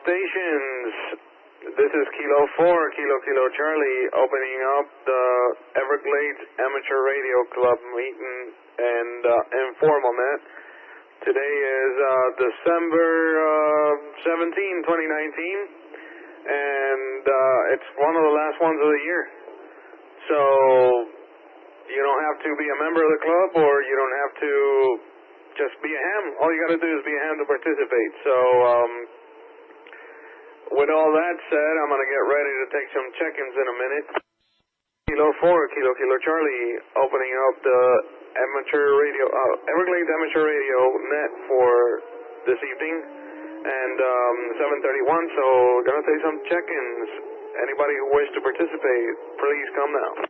stations. This is Kilo 4, Kilo Charlie, opening up the Everglades Amateur Radio Club meeting and informal net. Today is December 17, 2019, and it's one of the last ones of the year. So you don't have to be a member of the club, or you don't have to just be a ham. All you got to do is be a ham to participate. So with all that said, I'm going to get ready to take some check-ins in a minute. Kilo 4, Kilo Charlie, opening up the Everglades Amateur Radio net for this evening, and 7:31. So going to take some check-ins. Anybody who wishes to participate, please come now.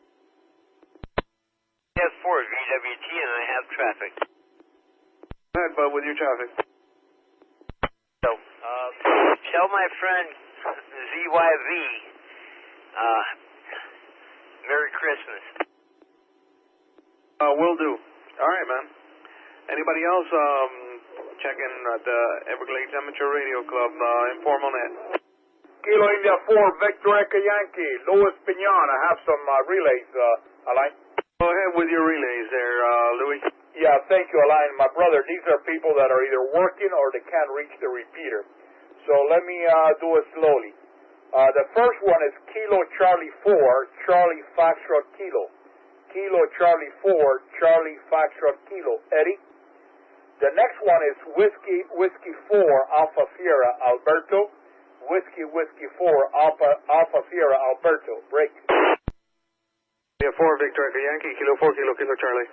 Yes, 4 VWT, and I have traffic. Go ahead, bud, with your traffic. So, tell my friend ZYV, Merry Christmas. Will do. All right, man. Anybody else checking at the Everglades Amateur Radio Club informal net? Kilo India 4, Victor Echo Yankee, Louis Pignon. I have some relays, Alain. Go ahead with your relays there, Louis. Yeah, thank you, Alain. My brother, these are people that are either working or they can't reach the repeater. So let me do it slowly. The first one is Kilo Charlie 4, Charlie Foxtrot Kilo. Kilo Charlie 4, Charlie Foxtrot Kilo. Eddie. The next one is Whiskey 4, Alpha Sierra Alberto. Whiskey 4, Alpha Sierra Alberto. Break. Yeah, 4, Victor Echo Yankee, Kilo 4, Kilo Charlie.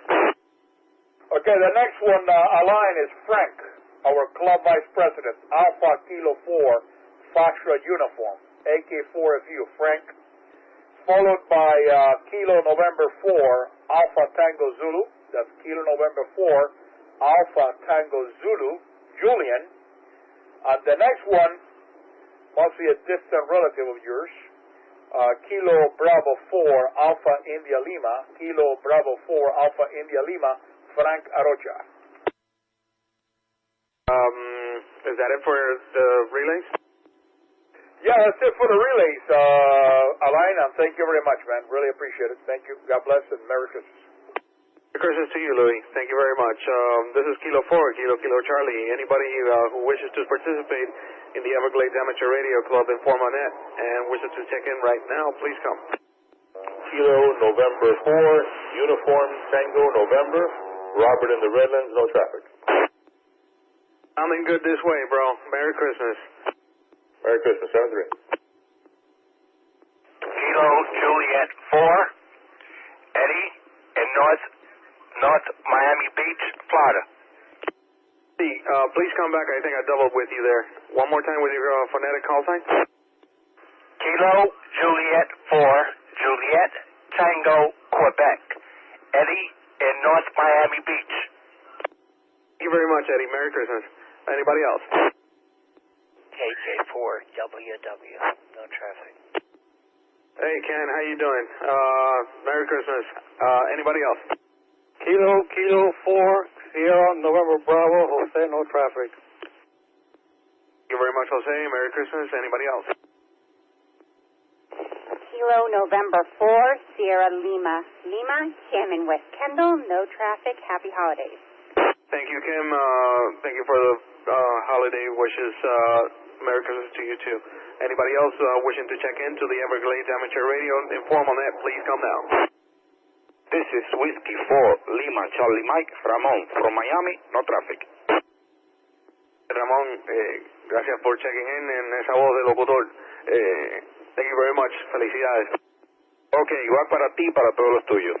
Okay, the next one, Alain, is Frank, our club vice president. Alpha Kilo 4, Foxtrot Uniform. AK4FU, Frank. Followed by Kilo November 4, Alpha Tango Zulu. That's Kilo November 4, Alpha Tango Zulu, Julian. And the next one must be a distant relative of yours. Kilo Bravo 4, Alpha India Lima. Kilo Bravo 4, Alpha India Lima, Frank Arocha. Is that it for the relays? Yeah, that's it for the relays, Alain, and thank you very much, man. Really appreciate it. Thank you. God bless and Merry Christmas. Merry Christmas to you, Louis. Thank you very much. This is Kilo 4, Kilo Charlie. Anybody who wishes to participate in the Everglades Amateur Radio Club informal net and wishes to check in right now, please come. Kilo November 4, Uniform Tango November, Robert in the Redlands, no traffic. Sounding good this way, bro. Merry Christmas. Merry Christmas, 7-3. Kilo Juliet 4, Eddie, in North Miami Beach, Florida. Please come back. I think I doubled with you there. One more time with your phonetic call sign. Kilo Juliet 4, Juliet Tango, Quebec. Eddie, in North Miami Beach. Thank you very much, Eddie. Merry Christmas. Anybody else? KJ4, WW, no traffic. Hey, Ken, how you doing? Merry Christmas. Anybody else? Kilo 4, Sierra November Bravo, Jose, no traffic. Thank you very much, Jose. Merry Christmas. Anybody else? Kilo November 4, Sierra Lima, Kim in West Kendall, no traffic. Happy holidays. Thank you, Kim. Thank you for the holiday wishes. Merry Christmas to you, too. Anybody else wishing to check into the Everglades Amateur Radio informal net, please come now. This is Whiskey 4, Lima, Charlie Mike, Ramon, from Miami, no traffic. Ramón, gracias por checking in esa voz de locutor. Thank you very much. Felicidades. Ok, igual para ti y para todos los tuyos.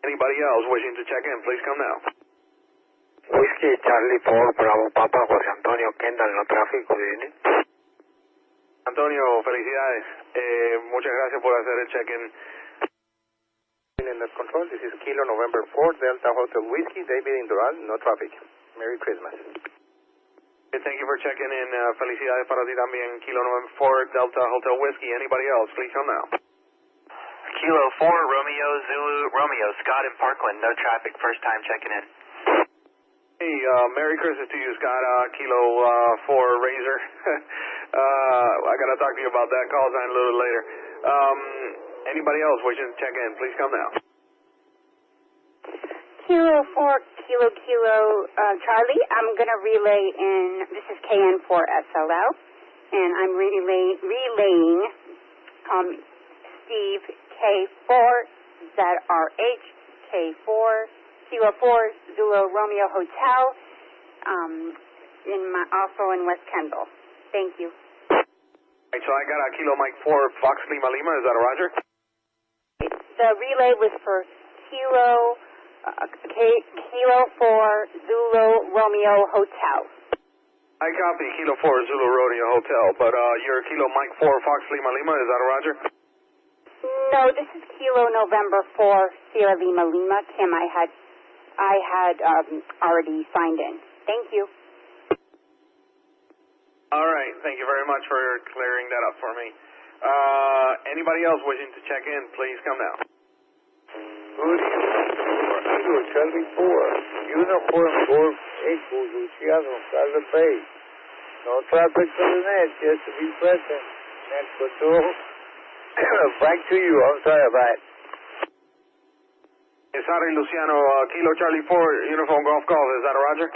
Anybody else wishing to check in, please come now. Whiskey Charlie 4, Bravo Papa, José Antonio Kendall, no traffic, good evening. Antonio, felicidades. Muchas gracias por hacer el check-in. In the control, this is Kilo November 4, Delta Hotel Whiskey, David in Doral, no traffic. Merry Christmas. Thank you for checking in. Felicidades para ti también. Kilo November 4, Delta Hotel Whiskey. Anybody else, please come now. Kilo 4, Romeo Zulu, Romeo, Scott in Parkland, no traffic, first time checking in. Hey, Merry Christmas to you, Scott. Kilo 4 Razor. I got to talk to you about that call sign a little later. Anybody else wishing to check in, please come now. Kilo 4, Kilo, Charlie, I'm going to relay in, this is KN4SLL, and I'm relaying Steve K4ZRH, K4, Kilo 4, Zulu Romeo Hotel, also in West Kendall. Thank you. All right, so I got a Kilo Mike 4 Fox Lima Lima, is that a Roger? The relay was for Kilo 4 Zulu Romeo Hotel. I copy Kilo 4 Zulu Rodeo Hotel, but your Kilo Mike 4 Fox Lima Lima, is that a Roger? No, this is Kilo November 4 Sierra Lima Lima. Kim, I had already signed in. Thank you. All right, thank you very much for clearing that up for me. Anybody else wishing to check in, please come now. Good evening, Charlie 4, Uniform 4 Echo, Luciano, Carla Bay. No traffic to the net, just to be present. Net control. Back to you, I'm sorry about it. Sorry, Luciano, Kilo Charlie 4, Uniform Golf Golf, is that a Roger?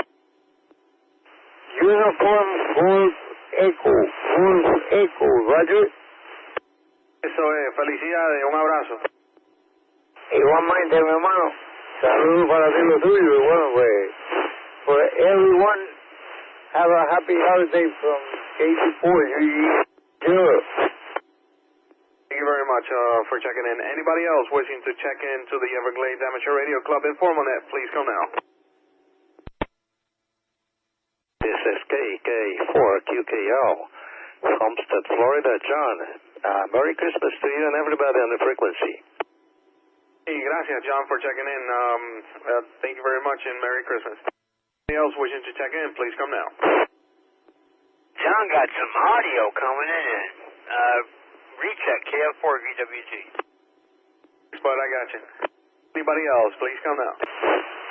Uniform 4 Echo, Roger. Eso es, felicidades, un abrazo. Igualmente, mi hermano. Saludos para ti, lo tuyo. Y bueno, pues, for everyone, have a happy holiday from KT4. Sure. Thank you very much for checking in. Anybody else wishing to check in to the Everglades Amateur Radio Club Informal Net, please come now. This is KK4QKL, Homestead, Florida. John, Merry Christmas to you and everybody on the frequency. Hey, gracias, John, for checking in. Thank you very much and Merry Christmas. Anybody else wishing to check in, please come now. John got some audio coming in. Recheck KF4VWG. But I got you. Anybody else, please come now.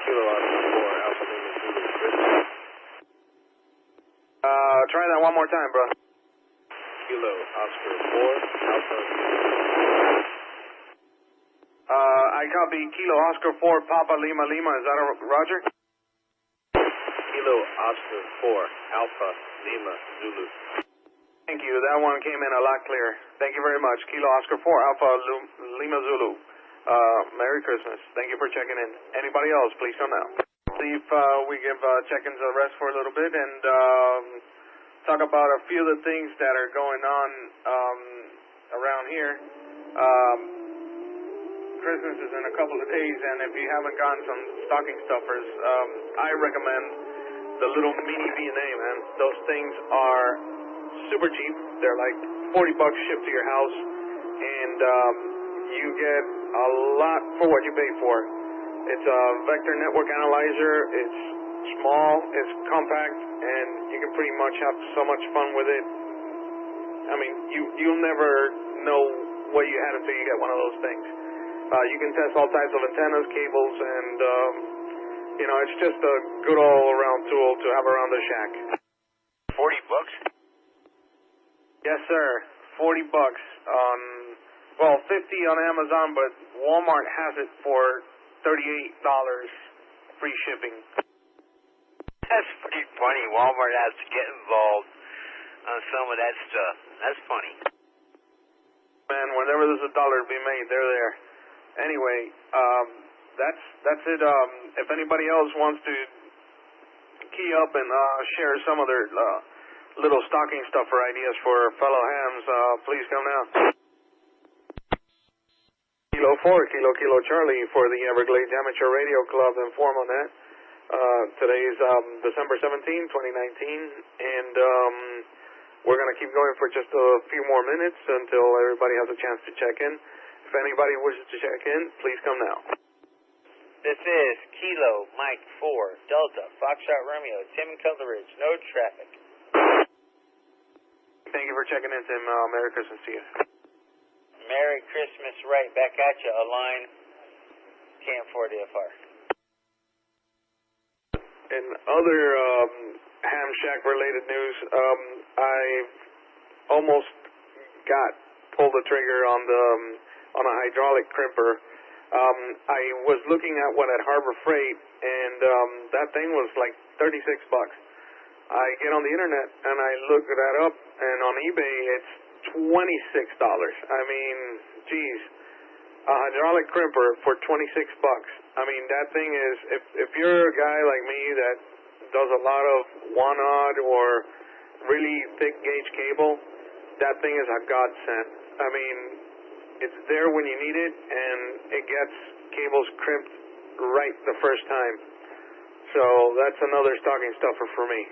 Kilo Oscar 4 Alpha Lima Zulu Christmas. Try that one more time, bro. Kilo Oscar 4 Alpha I copy Kilo Oscar 4 Papa Lima Lima. Is that a Roger? Kilo Oscar 4 Alpha Lima Zulu. Thank you. That one came in a lot clearer. Thank you very much. Kilo Oscar 4 Alpha Lima Zulu. Merry Christmas. Thank you for checking in. Anybody else, please come now. See if we give check-ins a rest for a little bit and talk about a few of the things that are going on around here. Christmas is in a couple of days, and if you haven't gotten some stocking stuffers, I recommend the little mini V&A, man. Those things are super cheap. They're like $40 shipped to your house, and you get a lot for what you pay for. It's a vector network analyzer. It's small, it's compact, and you can pretty much have so much fun with it. I mean, you'll never know what you had until you get one of those things. You can test all types of antennas, cables, and it's just a good all-around tool to have around the shack. $40? Yes, sir. $40 on, well, $50 on Amazon, but Walmart has it for $38 free shipping. That's pretty funny. Walmart has to get involved on some of that stuff. That's funny. Man, whenever there's a dollar to be made, they're there. Anyway, that's it. If anybody else wants to key up and share some of their little stocking stuffer ideas for fellow hams, please come now. Kilo 4, Kilo Charlie for the Everglades Amateur Radio Club Informal Net. Today is December 17, 2019, and we're going to keep going for just a few more minutes until everybody has a chance to check in. If anybody wishes to check in, please come now. This is Kilo Mike 4 Delta Foxtrot Romeo Tim and Cutler Ridge. No traffic. Thank you for checking in, Tim. Merry Christmas to you. Merry Christmas right back at you. Align KM4DFR. in other ham shack related news, I almost pulled the trigger on a hydraulic crimper. I was looking at one at Harbor Freight, and that thing was like $36. I get on the internet and I look that up, and on eBay it's $26. I mean, geez, a hydraulic crimper for $26. I mean, that thing is, if you're a guy like me that does a lot of 1/0 or really thick gauge cable, that thing is a godsend. I mean, it's there when you need it, and it gets cables crimped right the first time. So that's another stocking stuffer for me.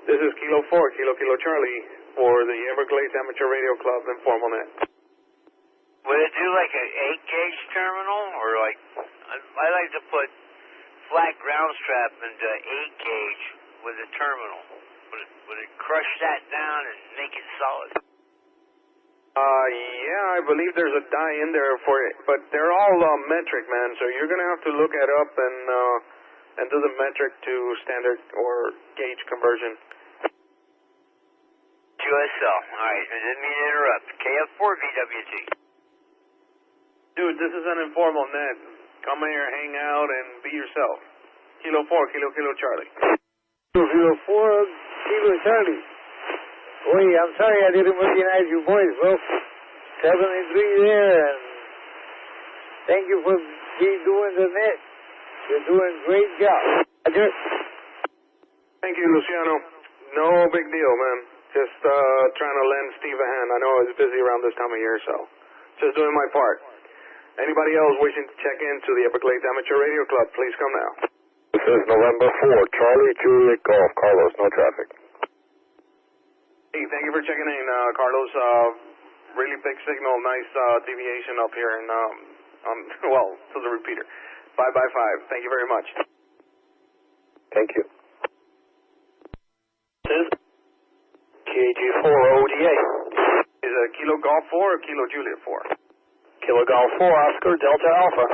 This is Kilo 4, Kilo Charlie, for the Everglades Amateur Radio Club Informal Net. Would it do like an 8-gauge terminal, or like, I like to put flat ground strap into 8-gauge with a terminal. Would it crush that down and make it solid? Yeah, I believe there's a die in there for it, but they're all metric, man, so you're going to have to look it up and do the metric to standard or gauge conversion. QSL. Alright, I didn't mean to interrupt. KF4VWT. Dude, this is an informal net. Come here, hang out, and be yourself. Kilo 4, Kilo Charlie. Kilo 4, Kilo Charlie. Boy, I'm sorry I didn't recognize your voice, bro. 73 there, and thank you for doing the net. You're doing a great job. Roger. Thank you, Luciano. No big deal, man. Just trying to lend Steve a hand. I know he's busy around this time of year, so just doing my part. Anybody else wishing to check into the Everglades Amateur Radio Club, please come now. This is November 4, Charlie Juliet Golf, Carlos, no traffic. Hey, thank you for checking in, Carlos. Really big signal, nice deviation up here, and to the repeater. 5x5. Thank you very much. Thank you. This is KG4ODA. Is it Kilo Golf 4 or Kilo Juliet 4? Kilo Golf 4, Oscar Delta Alpha.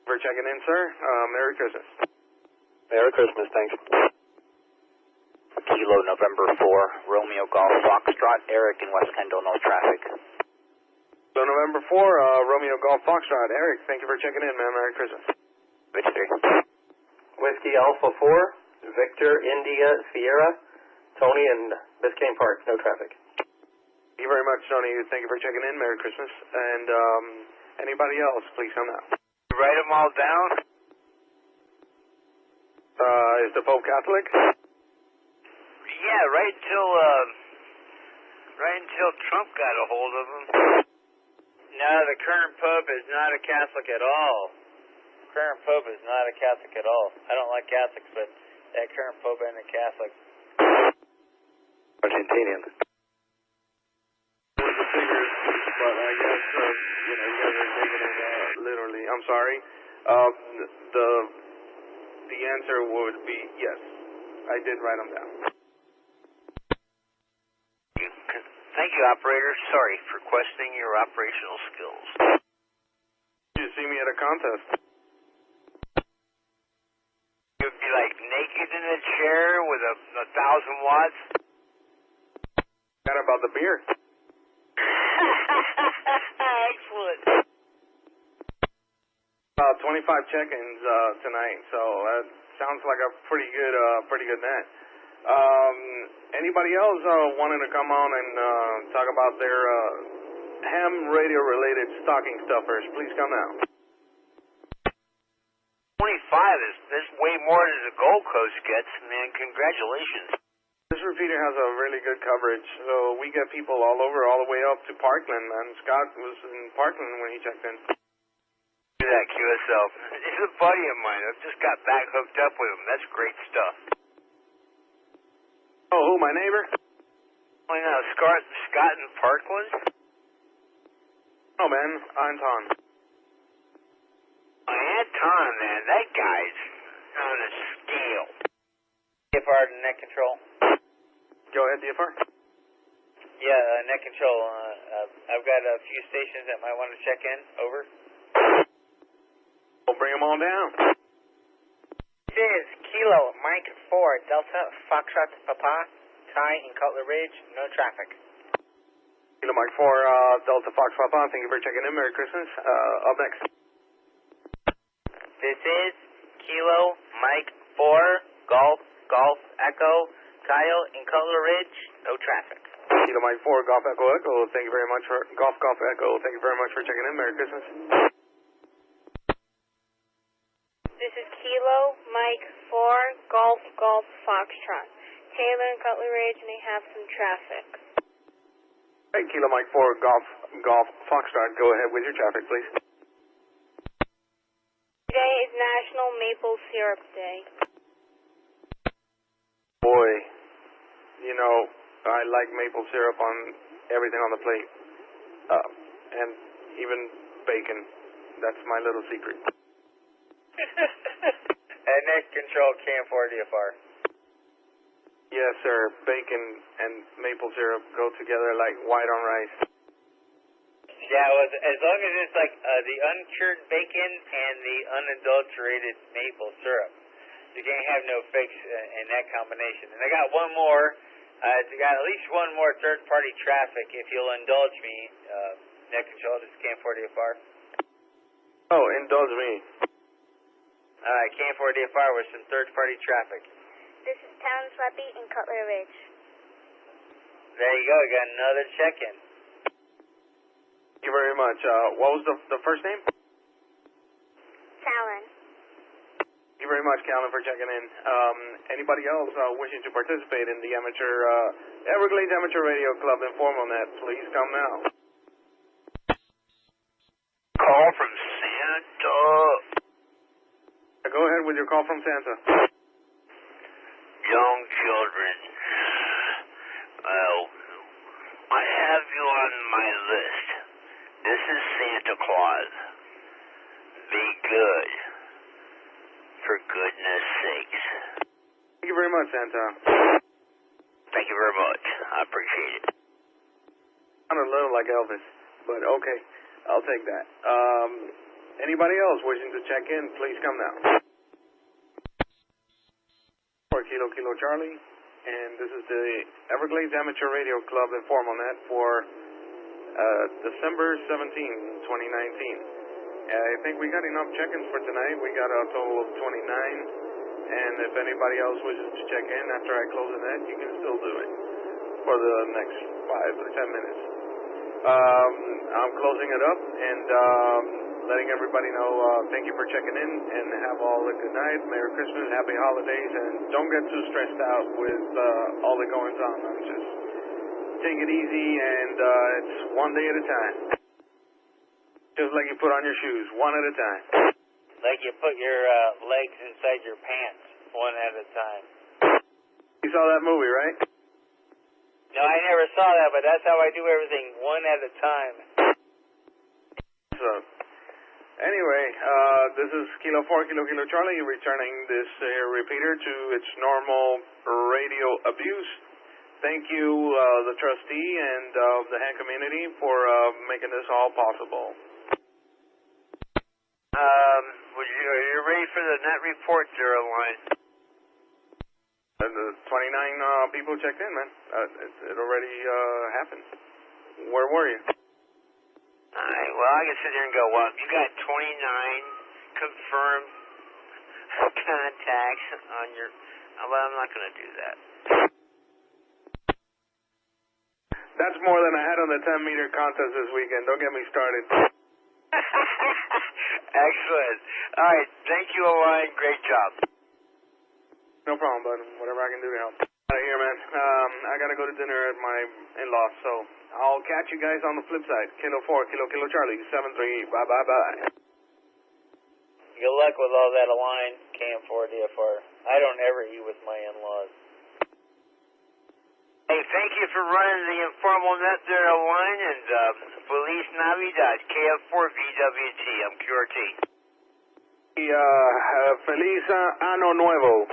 For checking in, sir. Merry Christmas. Merry Christmas, thanks. Kilo November 4, Romeo Golf Foxtrot, Eric in West Kendall, no traffic. So November 4, Romeo Golf Foxtrot, Eric, thank you for checking in, man. Merry Christmas. Victor. Whiskey Alpha 4, Victor India Sierra, Tony in Biscayne Park, no traffic. Thank you very much, Tony. Thank you for checking in. Merry Christmas. And anybody else, please come now. You write them all down? Is the Pope Catholic? Yeah, right until Trump got a hold of him. No, the current Pope is not a Catholic at all. Current Pope is not a Catholic at all. I don't like Catholics, but that current Pope ain't a Catholic. Argentinian. But I guess, you guys are taking it literally. I'm sorry. The answer would be yes. I did write them down. Thank you, operator. Sorry for questioning your operational skills. You see me at a contest. You'd be like naked in a chair with a 1,000 watts. What about the beer? Excellent. About 25 check-ins tonight, so that sounds like a pretty good net. Anybody else wanting to come on and talk about their ham radio-related stocking stuffers? Please come now. 25 is way more than the Gold Coast gets, man. Congratulations. This repeater has a really good coverage, so we get people all over, all the way up to Parkland, man. Scott was in Parkland when he checked in. Do that, QSL. He's a buddy of mine. I've just got back hooked up with him. That's great stuff. Oh, who, my neighbor? Oh, no, Scott in Parkland? Oh, man, Anton. Anton, man, that guy's on a scale. DFR to net control. Go ahead, DFR. Yeah, net control. I've got a few stations that might want to check in. Over. We'll bring them all down. is Kilo Mike 4 Delta Foxtrot Papa, Ty in Cutler Ridge, no traffic. Kilo Mike 4 Delta Fox Papa, thank you for checking in. Merry Christmas. Up next. This is Kilo Mike 4 Golf Echo, Kyle in Cutler Ridge, no traffic. Kilo Mike 4 Golf Echo Echo, thank you very much for Golf Echo, thank you very much for checking in. Merry Christmas. This is Kilo Mike 4 Golf Foxtrot. Taylor and Cutler Ridge may have some traffic. Hey, Kilo Mike 4 Golf Foxtrot, go ahead with your traffic, please. Today is National Maple Syrup Day. Boy, you know, I like maple syrup on everything on the plate. And even bacon. That's my little secret. And Nick, control Cam 4 DFR. Yes, sir. Bacon and maple syrup go together like white on rice. Yeah, well, as long as it's like the uncured bacon and the unadulterated maple syrup. You can't have no fix in that combination. And I got one more. I got at least one more third-party traffic, if you'll indulge me. Net control, this is Cam 4 DFR. Oh, indulge me. Cam 4 DFR with some third-party traffic. This is Town Slappy in Cutler Ridge. There you go, we got another check-in. Thank you very much. What was the first name? Talon. Thank you very much, Calvin, for checking in. Anybody else wishing to participate in the Everglades Amateur Radio Club Informal Net, please come now. Call from Santa. Go ahead with your call from Santa. Young children, well, I have you on my list. This is Santa Claus. Be good. For goodness sakes. Thank you very much, Santa. Thank you very much. I appreciate it. Sounded a little like Elvis, but okay. I'll take that. Anybody else wishing to check in, please come now. For Kilo Charlie, and this is the Everglades Amateur Radio Club Informal Net for December 17, 2019. I think we got enough check-ins for tonight. We got a total of 29, and if anybody else wishes to check in after I close the net, you can still do it for the next 5 or 10 minutes. I'm closing it up and letting everybody know thank you for checking in, and have all a good night. Merry Christmas, happy holidays, and don't get too stressed out with all the goings on. Just take it easy, and it's one day at a time. Just like you put on your shoes, one at a time. Like you put your legs inside your pants, one at a time. You saw that movie, right? No, I never saw that, but that's how I do everything, one at a time. So, anyway, this is Kilo 4 Kilo Charlie returning this repeater to its normal radio abuse. Thank you, the trustee and the hand community, for making this all possible. Are you ready for the net report, Zero Line? The 29 people checked in, man. It already happened. Where were you? Alright, well, I can sit here and go, well, you got 29 confirmed contacts on your... Well, I'm not going to do that. That's more than I had on the 10-meter contest this weekend. Don't get me started. Excellent. All right. Thank you, Orion. Great job. No problem, bud. Whatever I can do to help. Out of here, man. I got to go to dinner at my in-laws, so I'll catch you guys on the flip side. Kilo 4 Kilo Charlie 73. Bye. Good luck with all that Align Cam 4 DFR. I don't ever eat with my in-laws. Hey, thank you for running the informal net there, Align, and Feliz Navidad, KF4VWT. I'm QRT. Feliz Ano Nuevo.